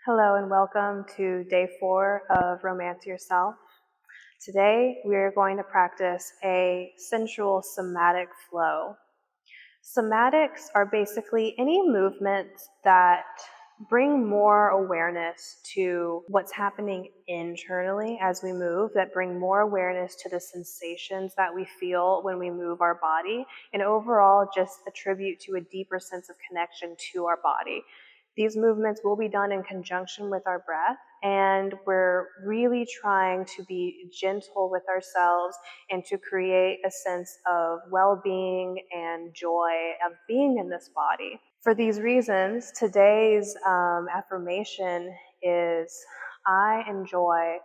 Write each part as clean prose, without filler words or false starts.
Hello and welcome to day 4 of Romance Yourself. Today we are going to practice a sensual somatic flow. Somatics are basically any movements that bring more awareness to what's happening internally as we move, that bring more awareness to the sensations that we feel when we move our body, and overall just attribute to a deeper sense of connection to our body. These movements will be done in conjunction with our breath, and we're really trying to be gentle with ourselves and to create a sense of well-being and joy of being in this body. For these reasons, today's affirmation is, I enjoy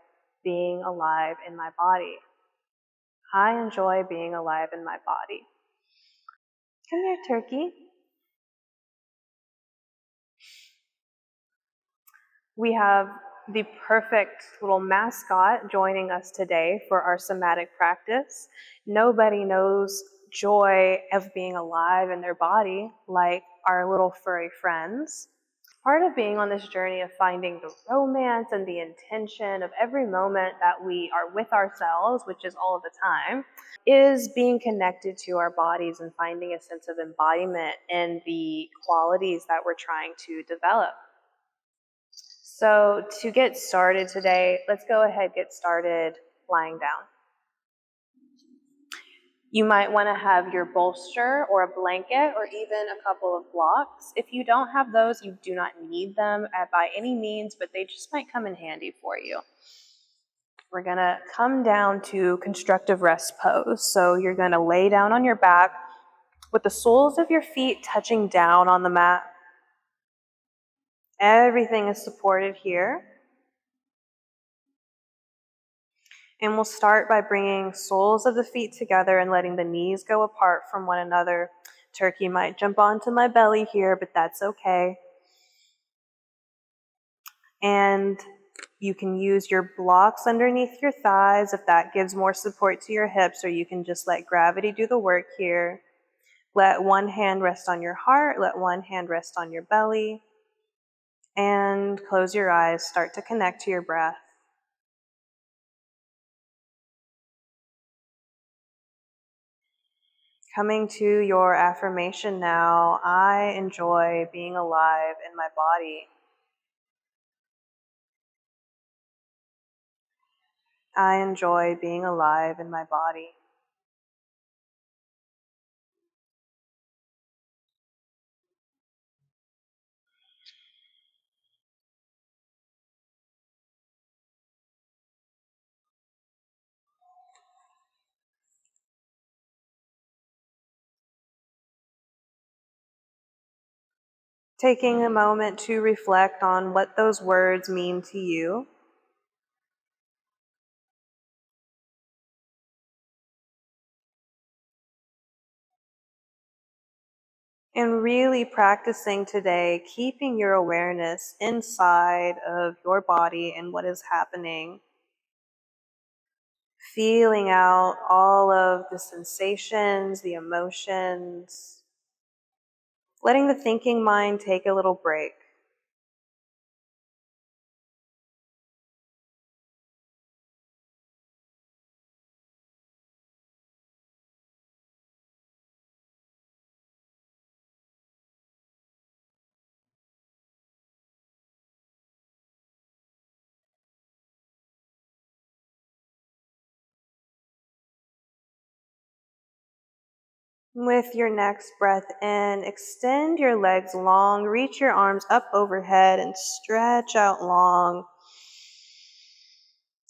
being alive in my body. I enjoy being alive in my body. Come here, turkey. We have the perfect little mascot joining us today for our somatic practice. Nobody knows joy of being alive in their body like our little furry friends. Part of being on this journey of finding the romance and the intention of every moment that we are with ourselves, which is all of the time, is being connected to our bodies and finding a sense of embodiment in the qualities that we're trying to develop. So to get started today, let's go ahead and get started lying down. You might want to have your bolster or a blanket or even a couple of blocks. If you don't have those, you do not need them by any means, but they just might come in handy for you. We're going to come down to constructive rest pose. So you're going to lay down on your back with the soles of your feet touching down on the mat. Everything is supported here. And we'll start by bringing soles of the feet together and letting the knees go apart from one another. Turkey might jump onto my belly here, but that's okay. And you can use your blocks underneath your thighs if that gives more support to your hips, or you can just let gravity do the work here. Let one hand rest on your heart, let one hand rest on your belly, and close your eyes. Start to connect to your breath. Coming to your affirmation now, I enjoy being alive in my body. I enjoy being alive in my body. Taking a moment to reflect on what those words mean to you. And really practicing today, keeping your awareness inside of your body and what is happening. Feeling out all of the sensations, the emotions. Letting the thinking mind take a little break. With your next breath in, extend your legs long, reach your arms up overhead and stretch out long.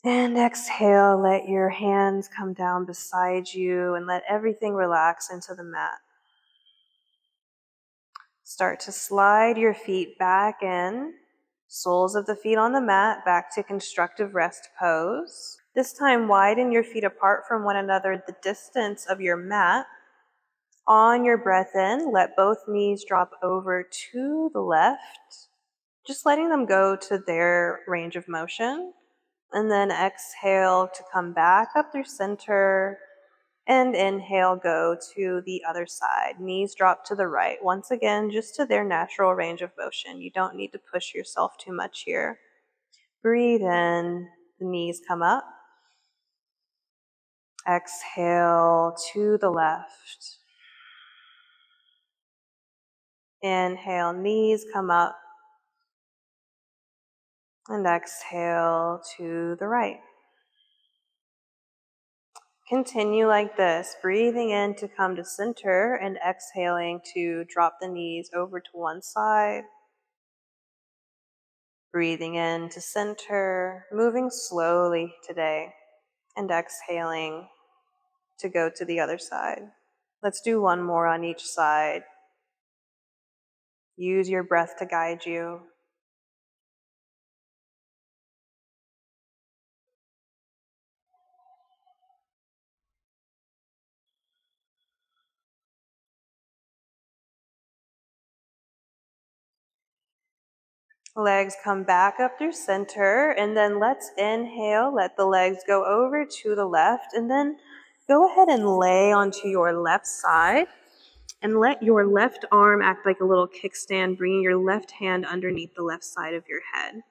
And exhale, let your hands come down beside you and let everything relax into the mat. Start to slide your feet back in, soles of the feet on the mat, back to constructive rest pose. This time, widen your feet apart from one another the distance of your mat. On your breath in, let both knees drop over to the left, just letting them go to their range of motion. And then exhale to come back up through center And inhale, go to the other side. Knees drop to the right. Once again, just to their natural range of motion. You don't need to push yourself too much here. Breathe in, the knees come up. Exhale to the left. Inhale, knees come up. And exhale to the right. Continue like this, breathing in to come to center and exhaling to drop the knees over to one side. Breathing in to center, moving slowly today, and exhaling to go to the other side. Let's do one more on each side. Use your breath to guide you. Legs come back up through center, and then let's inhale, let the legs go over to the left, and then go ahead and lay onto your left side, and let your left arm act like a little kickstand, bringing your left hand underneath the left side of your head.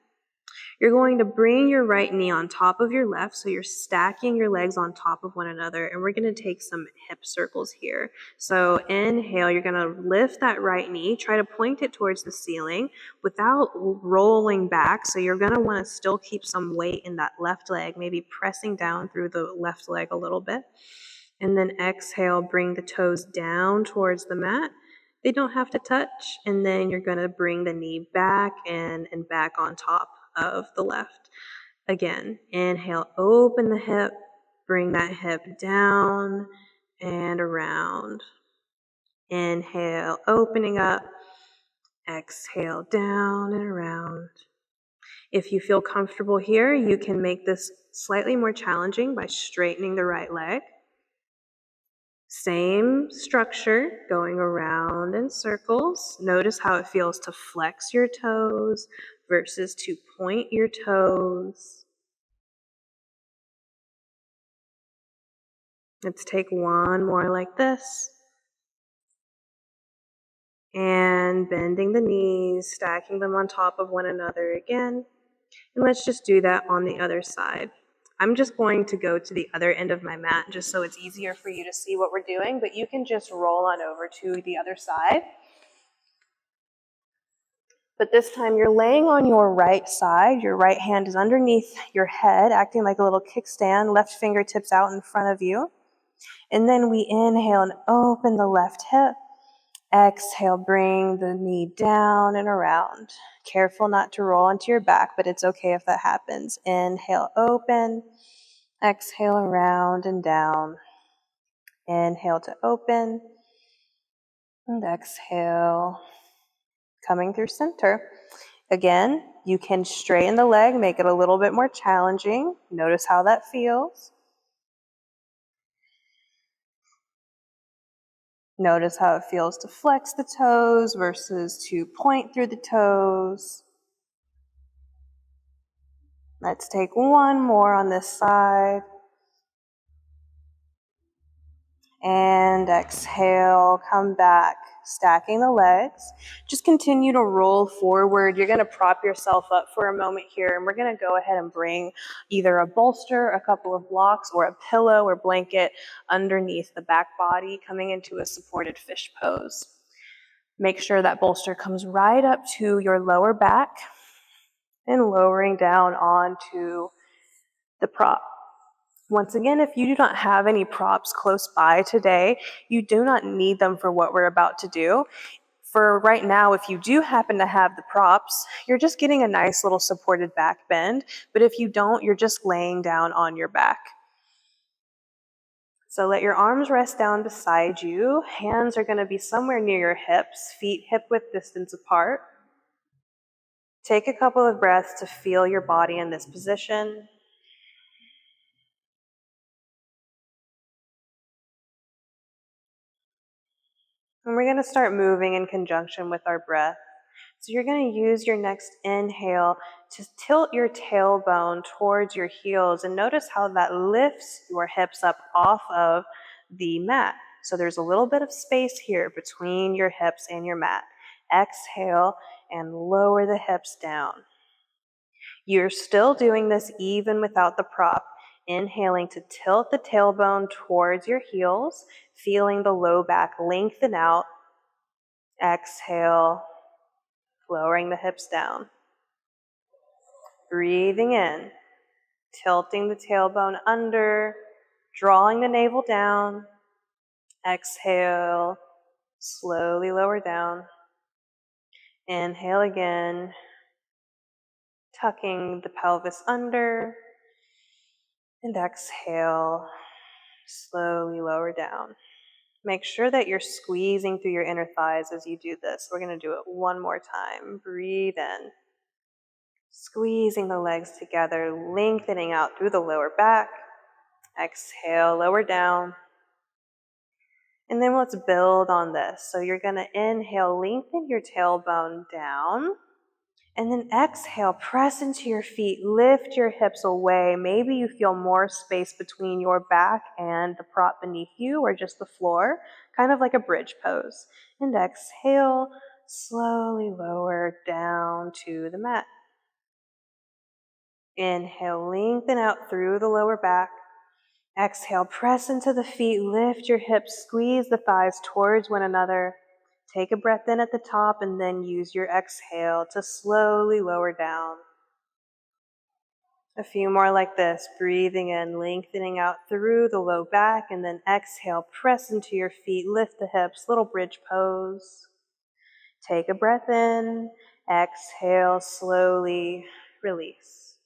You're going to bring your right knee on top of your left, so you're stacking your legs on top of one another, and we're going to take some hip circles here. So inhale, you're going to lift that right knee, try to point it towards the ceiling without rolling back, so you're going to want to still keep some weight in that left leg, maybe pressing down through the left leg a little bit. And then exhale, bring the toes down towards the mat. They don't have to touch, and then you're going to bring the knee back and back on top of the left. Again, inhale, open the hip, bring that hip down and around. Inhale, opening up, exhale, down and around. If you feel comfortable here, you can make this slightly more challenging by straightening the right leg. Same structure, going around in circles. Notice how it feels to flex your toes versus to point your toes. Let's take one more like this. And bending the knees, stacking them on top of one another again. And let's just do that on the other side. I'm just going to go to the other end of my mat just so it's easier for you to see what we're doing, but you can just roll on over to the other side. But this time you're laying on your right side. Your right hand is underneath your head, acting like a little kickstand, left fingertips out in front of you. And then we inhale and open the left hip. Exhale, bring the knee down and around. Careful not to roll onto your back, but it's okay if that happens. Inhale, open. Exhale, around and down. Inhale to open. And exhale, coming through center. Again, you can straighten the leg, make it a little bit more challenging. Notice how that feels. Notice how it feels to flex the toes versus to point through the toes. Let's take one more on this side. And exhale, come back, stacking the legs. Just continue to roll forward. You're going to prop yourself up for a moment here, and we're going to go ahead and bring either a bolster, a couple of blocks, or a pillow or blanket underneath the back body, coming into a supported fish pose. Make sure that bolster comes right up to your lower back and lowering down onto the prop. Once again, if you do not have any props close by today, you do not need them for what we're about to do. For right now, if you do happen to have the props, you're just getting a nice little supported back bend. But if you don't, you're just laying down on your back. So let your arms rest down beside you. Hands are going to be somewhere near your hips, feet hip-width distance apart. Take a couple of breaths to feel your body in this position. And we're going to start moving in conjunction with our breath. So you're going to use your next inhale to tilt your tailbone towards your heels, and notice how that lifts your hips up off of the mat. So there's a little bit of space here between your hips and your mat. Exhale and lower the hips down. You're still doing this even without the prop. Inhaling to tilt the tailbone towards your heels, feeling the low back lengthen out. Exhale, lowering the hips down. Breathing in, tilting the tailbone under, drawing the navel down. Exhale, slowly lower down. Inhale again, tucking the pelvis under. And exhale, slowly lower down. Make sure that you're squeezing through your inner thighs as you do this. We're going to do it one more time. Breathe in. Squeezing the legs together, lengthening out through the lower back. Exhale, lower down. And then let's build on this. So you're going to inhale, lengthen your tailbone down. And then exhale, press into your feet, lift your hips away. Maybe you feel more space between your back and the prop beneath you or just the floor, kind of like a bridge pose. And exhale, slowly lower down to the mat. Inhale, lengthen out through the lower back. Exhale, press into the feet, lift your hips, squeeze the thighs towards one another. Take a breath in at the top and then use your exhale to slowly lower down. A few more like this, breathing in, lengthening out through the low back, and then exhale, press into your feet, lift the hips, little bridge pose. Take a breath in, exhale, slowly release.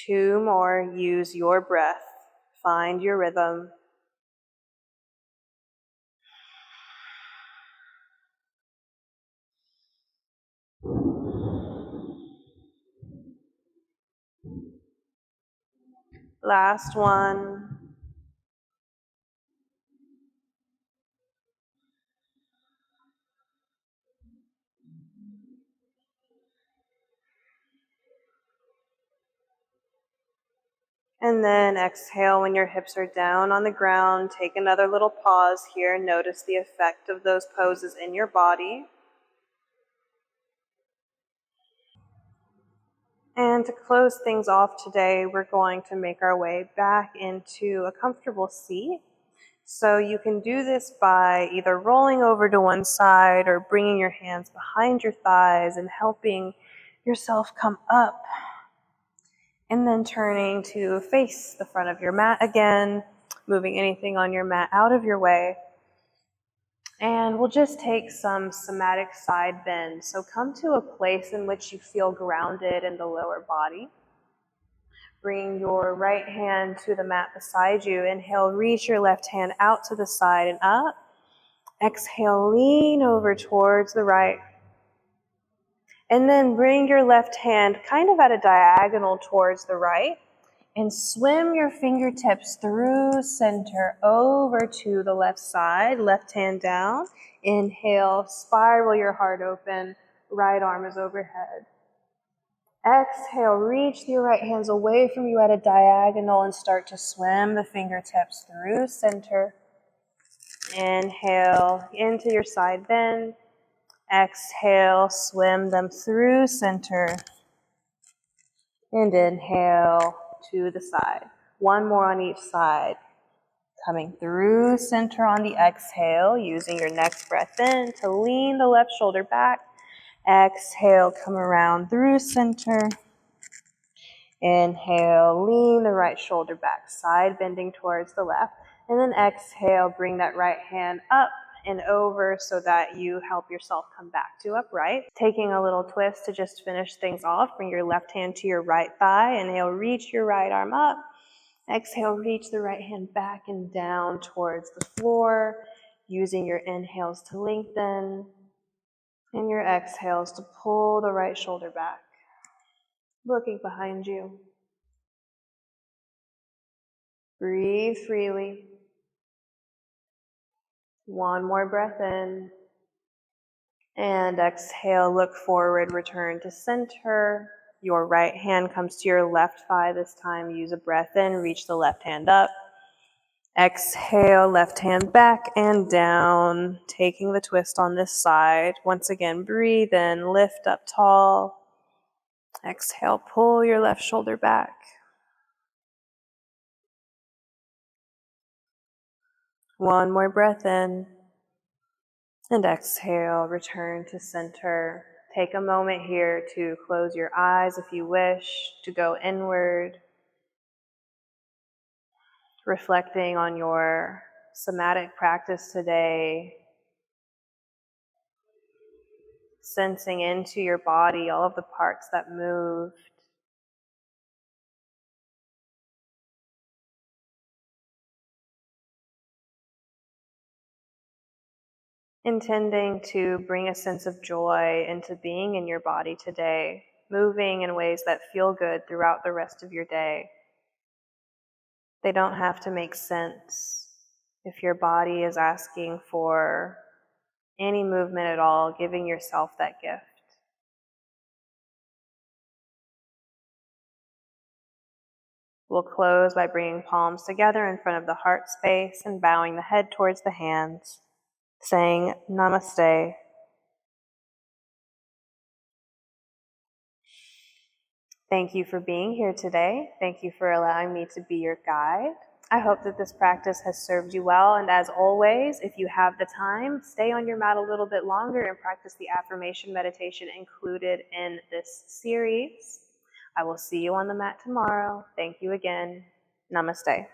2 more, use your breath, find your rhythm. Last one. And then exhale when your hips are down on the ground. Take another little pause here. Notice the effect of those poses in your body. And to close things off today, we're going to make our way back into a comfortable seat. So you can do this by either rolling over to one side or bringing your hands behind your thighs and helping yourself come up. And then turning to face the front of your mat again, moving anything on your mat out of your way. And we'll just take some somatic side bends. So come to a place in which you feel grounded in the lower body. Bring your right hand to the mat beside you. Inhale, reach your left hand out to the side and up. Exhale, lean over towards the right. And then bring your left hand kind of at a diagonal towards the right and swim your fingertips through center over to the left side, left hand down. Inhale, spiral your heart open, right arm is overhead. Exhale, reach your right hands away from you at a diagonal and start to swim the fingertips through center. Inhale, into your side bend. Exhale, swim them through center. And inhale to the side. One more on each side. Coming through center on the exhale, using your next breath in to lean the left shoulder back. Exhale, come around through center. Inhale, lean the right shoulder back, side bending towards the left. And then exhale, bring that right hand up and over so that you help yourself come back to upright. Taking a little twist to just finish things off, bring your left hand to your right thigh. Inhale, reach your right arm up. Exhale, reach the right hand back and down towards the floor, using your inhales to lengthen and your exhales to pull the right shoulder back. Looking behind you. Breathe freely. One more breath in. And exhale, look forward, return to center. Your right hand comes to your left thigh this time. Use a breath in, reach the left hand up. Exhale, left hand back and down, taking the twist on this side. Once again, breathe in, lift up tall. Exhale, pull your left shoulder back. One more breath in. And exhale, return to center. Take a moment here to close your eyes if you wish, to go inward, reflecting on your somatic practice today, sensing into your body all of the parts that moved. Intending to bring a sense of joy into being in your body today, moving in ways that feel good throughout the rest of your day. They don't have to make sense. If your body is asking for any movement at all, giving yourself that gift. We'll close by bringing palms together in front of the heart space and bowing the head towards the hands, saying Namaste. Thank you for being here today. Thank you for allowing me to be your guide. I hope that this practice has served you well, and as always, if you have the time, stay on your mat a little bit longer and practice the affirmation meditation included in this series. I will see you on the mat tomorrow. Thank you again. Namaste.